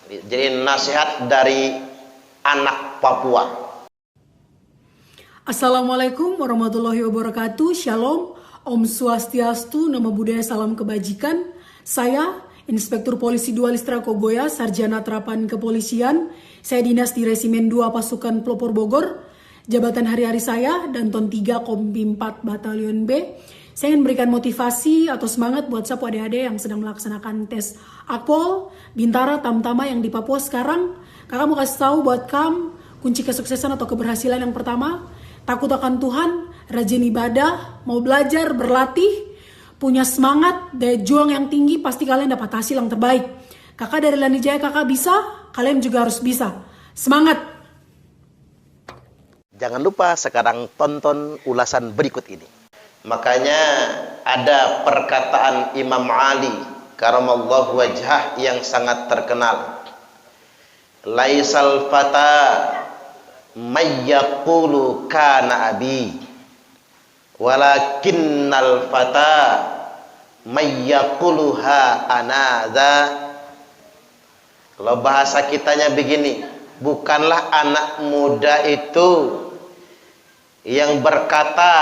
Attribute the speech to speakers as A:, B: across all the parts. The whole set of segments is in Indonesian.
A: Jadi nasihat dari anak Papua.
B: Assalamualaikum warahmatullahi wabarakatuh. Shalom, Om Swastiastu, Namo Buddhaya, salam kebajikan. Saya Inspektur Polisi 2 Listra Kogoya, Sarjana Terapan Kepolisian. Saya dinas di Resimen 2 Pasukan Pelopor Bogor. Jabatan hari-hari saya Danton 3 Kompi 4 Batalion B. Saya ingin memberikan motivasi atau semangat buat sapu adik-adik yang sedang melaksanakan tes Akpol, Bintara, Tamtama yang di Papua sekarang. Kakak mau kasih tahu buat kamu kunci kesuksesan atau keberhasilan yang pertama, takut akan Tuhan, rajin ibadah, mau belajar, berlatih, punya semangat, daya juang yang tinggi, pasti kalian dapat hasil yang terbaik. Kakak dari Lanijaya, kakak bisa, kalian juga harus bisa. Semangat!
A: Jangan lupa sekarang tonton ulasan berikut ini. Makanya ada perkataan Imam Ali karamallahu wajhah yang sangat terkenal. Laisal fata mayyaqulu kana abi walakinnal fata mayyaquluha anadha. Kalau bahasa kitanya begini, bukanlah anak muda itu yang berkata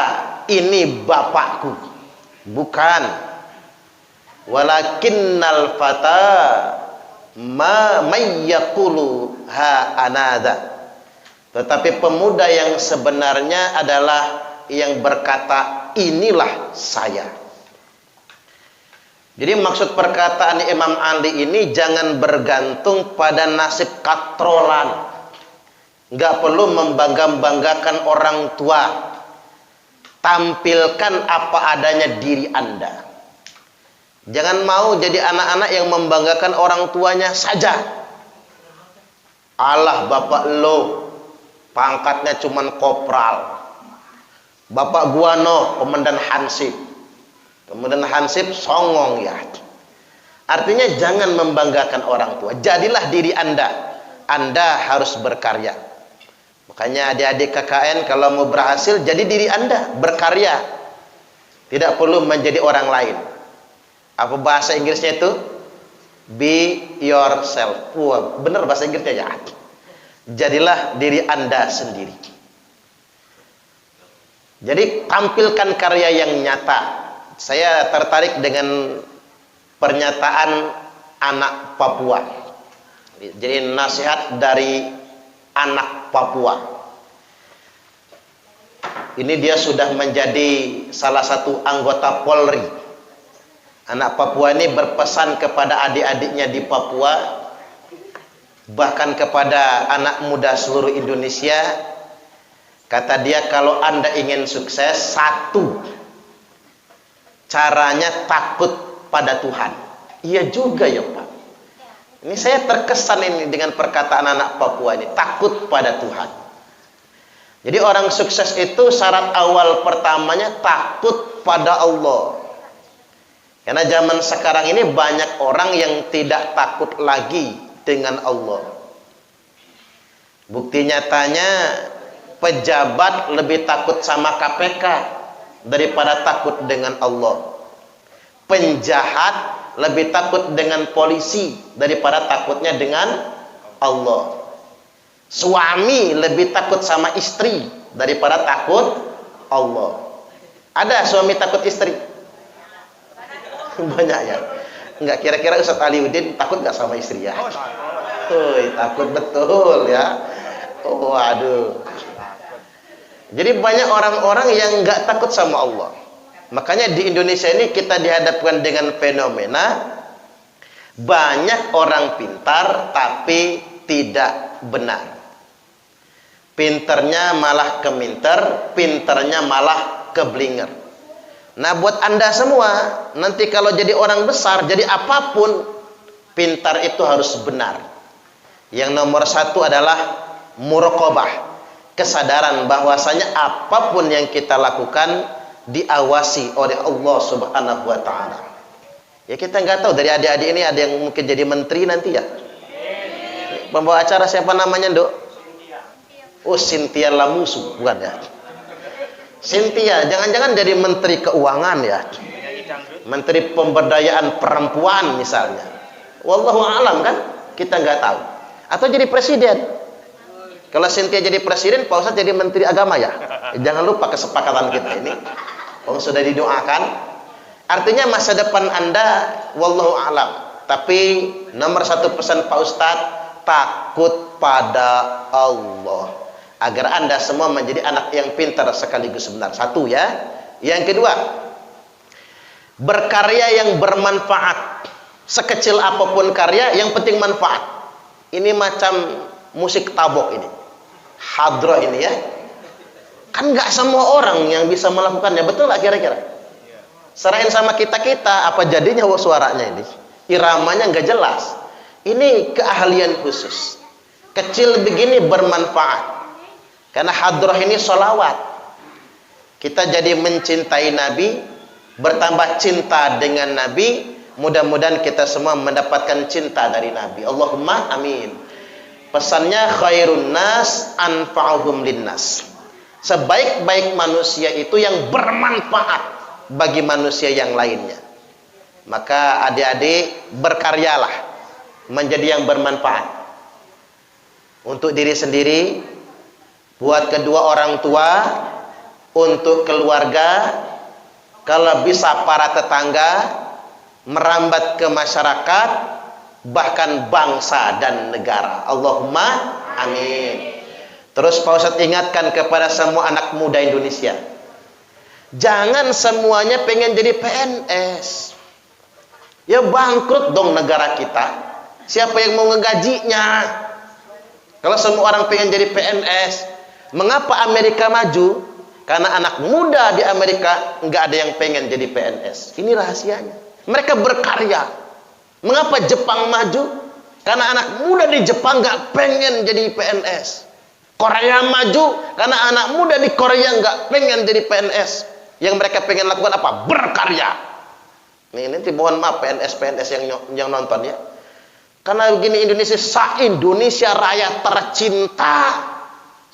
A: ini bapakku, bukan. Walakinnal fata mayyaqulu ha anada. Tetapi pemuda yang sebenarnya adalah yang berkata inilah saya. Jadi maksud perkataan Imam Ali ini jangan bergantung pada nasib katrolan. Nggak perlu membangga-banggakan orang tua. Tampilkan apa adanya diri Anda. Jangan mau jadi anak-anak yang membanggakan orang tuanya saja. Allah bapak lo pangkatnya cuman kopral. Bapak gua no komandan Hansip. Komandan Hansip songong ya. Artinya jangan membanggakan orang tua. Jadilah diri Anda. Anda harus berkarya. Makanya adik-adik KKN kalau mau berhasil jadi diri Anda, berkarya. Tidak perlu menjadi orang lain. Apa bahasa Inggrisnya itu? Be yourself. Wah, benar bahasa Inggrisnya ya. Jadilah diri Anda sendiri. Jadi tampilkan karya yang nyata. Saya tertarik dengan pernyataan anak Papua. Jadi nasihat dari anak Papua. Ini dia sudah menjadi salah satu anggota Polri. Anak Papua ini berpesan kepada adik-adiknya di Papua, bahkan kepada anak muda seluruh Indonesia. Kata dia, kalau Anda ingin sukses, satu, caranya takut pada Tuhan. Iya juga ya Pak. Ini saya terkesan ini dengan perkataan anak Papua ini, takut pada Tuhan. Jadi orang sukses itu syarat awal pertamanya takut pada Allah. Karena zaman sekarang ini banyak orang yang tidak takut lagi dengan Allah. Bukti nyatanya pejabat lebih takut sama KPK daripada takut dengan Allah. Penjahat lebih takut dengan polisi daripada takutnya dengan Allah. Suami lebih takut sama istri daripada takut Allah. Ada suami takut istri? Banyak ya. Enggak, kira-kira Ustaz Aliuddin takut nggak sama istri ya? Takut betul ya. Waduh. Jadi banyak orang-orang yang nggak takut sama Allah. Makanya di Indonesia ini kita dihadapkan dengan fenomena banyak orang pintar tapi tidak benar. Pinternya malah keminter, pinternya malah keblinger. Nah buat Anda semua, nanti kalau jadi orang besar, jadi apapun, pintar itu harus benar. Yang nomor satu adalah muraqabah. Kesadaran bahwasanya apapun yang kita lakukan diawasi oleh Allah Subhanahu wa ta'ala. Ya kita nggak tahu, dari adik-adik ini ada yang mungkin jadi menteri nanti ya. Pembawa acara siapa namanya, Dok? Oh, Cynthia Lamusu, bukan ya? Cynthia, jangan-jangan jadi menteri keuangan ya? Menteri pemberdayaan perempuan misalnya. Wallahu a'lam kan? kita nggak tahu. Atau jadi presiden. Kalau Cynthia jadi presiden, Pak Ustadz jadi menteri agama ya. Jangan lupa kesepakatan kita ini. Oh, sudah didoakan. Artinya masa depan Anda wallahu alam. Tapi nomor satu pesan Pak Ustadz, takut pada Allah. Agar Anda semua menjadi anak yang pintar sekaligus benar. Satu ya. Yang kedua, berkarya yang bermanfaat. Sekecil apapun karya, yang penting manfaat. Ini macam musik tabok ini. Hadroh ini ya. Kan nggak semua orang yang bisa melakukannya, betul lah kira-kira. Serahin sama kita-kita, apa jadinya suaranya ini? Iramanya nggak jelas. Ini keahlian khusus. Kecil begini bermanfaat. Karena hadroh ini sholawat. Kita jadi mencintai Nabi, bertambah cinta dengan Nabi. Mudah-mudahan kita semua mendapatkan cinta dari Nabi. Allahumma amin. Pesannya khairun nas anfa'uhum linnas. Sebaik-baik manusia itu yang bermanfaat bagi manusia yang lainnya. Maka adik-adik berkaryalah menjadi yang bermanfaat. Untuk diri sendiri, buat kedua orang tua, untuk keluarga, kalau bisa para tetangga, merambat ke masyarakat, bahkan bangsa dan negara. Allahumma amin. Terus Pak Ustadz ingatkan kepada semua anak muda Indonesia, jangan semuanya pengen jadi PNS. Ya bangkrut dong negara kita. Siapa yang mau ngegajinya? Kalau semua orang pengen jadi PNS, mengapa Amerika maju? Karena anak muda di Amerika nggak ada yang pengen jadi PNS. Ini rahasianya. Mereka berkarya. Mengapa Jepang maju? Karena anak muda di Jepang nggak pengen jadi PNS. Korea maju karena anak muda di Korea nggak pengen jadi PNS. Yang mereka pengen lakukan apa? Berkarya. Nih nanti mohon maaf PNS yang nonton ya. Karena begini Indonesia Raya tercinta.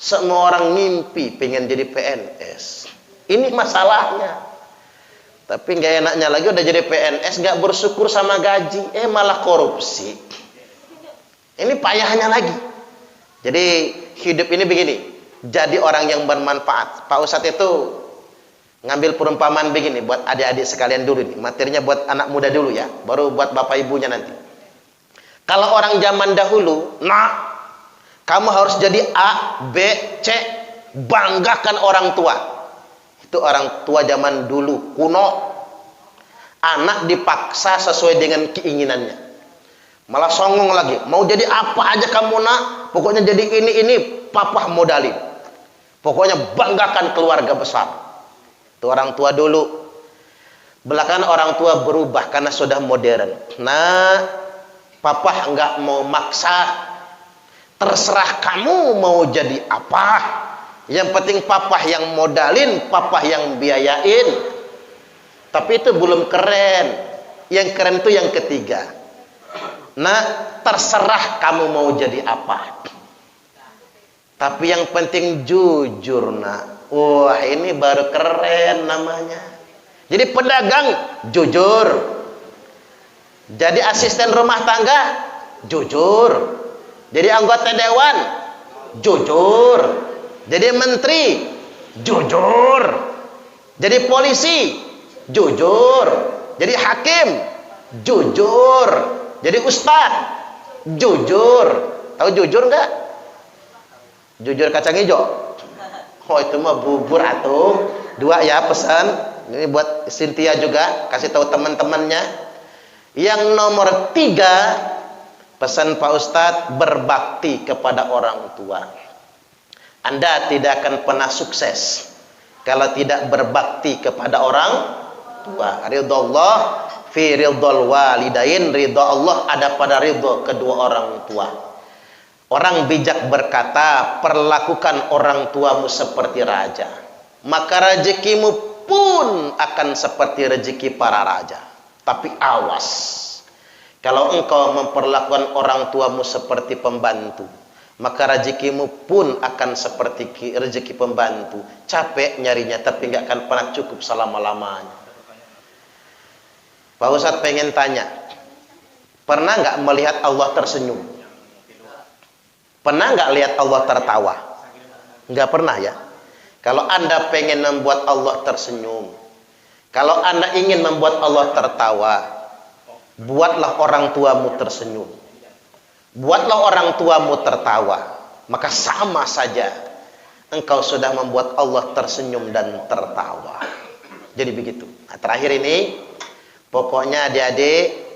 A: Semua orang mimpi pengen jadi PNS. Ini masalahnya. Tapi nggak enaknya lagi udah jadi PNS nggak bersyukur sama gaji, malah korupsi. Ini payahnya lagi. Jadi hidup ini begini, jadi orang yang bermanfaat. Pak Ustadz itu ngambil perumpamaan begini buat adik-adik sekalian dulu nih. Materinya buat anak muda dulu ya, baru buat bapak ibunya nanti. Kalau orang zaman dahulu, nah kamu harus jadi A, B, C, banggakan orang tua. Itu orang tua zaman dulu kuno. Anak dipaksa sesuai dengan keinginannya. Malah songong lagi. Mau jadi apa aja kamu nak, pokoknya jadi ini papa modalin. Pokoknya banggakan keluarga besar. Itu orang tua dulu. Belakangan orang tua berubah karena sudah modern. Nah, papa enggak mau maksa. Terserah kamu mau jadi apa. Yang penting papa yang modalin, papa yang biayain. Tapi itu belum keren. Yang keren itu yang ketiga. Nah, terserah kamu mau jadi apa. Tapi yang penting jujur nak. Wah, ini baru keren namanya. Jadi pedagang jujur. Jadi asisten rumah tangga jujur. Jadi anggota dewan jujur. Jadi menteri jujur. Jadi polisi jujur. Jadi hakim jujur. Jadi ustadz jujur. Tahu jujur enggak? Jujur kacang hijau. Oh itu mah bubur atuh. 2 ya pesan. Ini buat Cynthia juga, kasih tahu teman-temannya. Yang nomor 3, pesan Pak Ustadz, berbakti kepada orang tua. Anda tidak akan pernah sukses kalau tidak berbakti kepada orang tua. Ridha Allah fi ridhal walidain. Ridha Allah ada pada ridha kedua orang tua. Orang bijak berkata, perlakukan orang tuamu seperti raja, maka rezekimu pun akan seperti rezeki para raja. Tapi awas, kalau engkau memperlakukan orang tuamu seperti pembantu, maka rezekimu pun akan seperti rezeki pembantu. Capek nyarinya tapi nggak akan pernah cukup selama-lamanya. Pak Ustadz pengen tanya, Pernah nggak melihat Allah tersenyum? Pernah nggak lihat Allah tertawa? Nggak pernah ya. Kalau Anda pengen membuat Allah tersenyum, kalau Anda ingin membuat Allah tertawa, buatlah orang tuamu tersenyum, buatlah orang tuamu tertawa, maka sama saja engkau sudah membuat Allah tersenyum dan tertawa. Jadi begitu. Nah, terakhir ini, pokoknya adik-adik,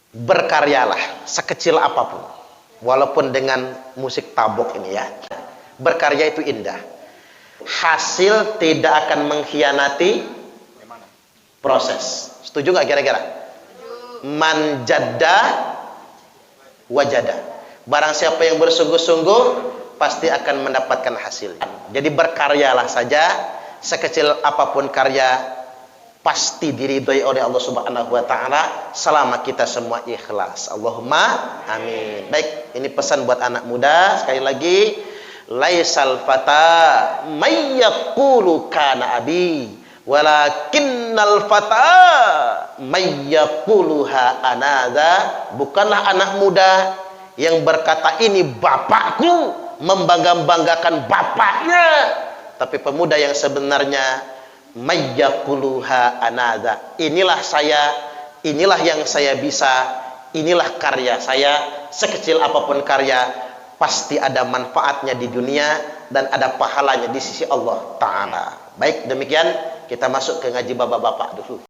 A: berkaryalah sekecil apapun, walaupun dengan musik tabok ini ya. Berkarya itu indah. Hasil tidak akan mengkhianati proses. Setuju nggak kira-kira? Man jadda wajada. Barang siapa yang bersungguh-sungguh pasti akan mendapatkan hasil. Jadi berkaryalah saja, sekecil apapun karya pasti diridhoi oleh Allah Subhanahu wa taala selama kita semua ikhlas. Allahumma amin. Baik, ini pesan buat anak muda sekali lagi. Laisal fata may yaqulu kana abi walakinnal fata may yaquluha anadha. Bukanlah anak muda yang berkata ini bapakku, membangga-banggakan bapaknya, tapi pemuda yang sebenarnya may yaquluha anadha. Inilah saya, inilah yang saya bisa, inilah karya saya. Sekecil apapun karya, pasti ada manfaatnya di dunia dan ada pahalanya di sisi Allah Ta'ala. Baik, demikian kita masuk ke ngaji bapak-bapak dulu.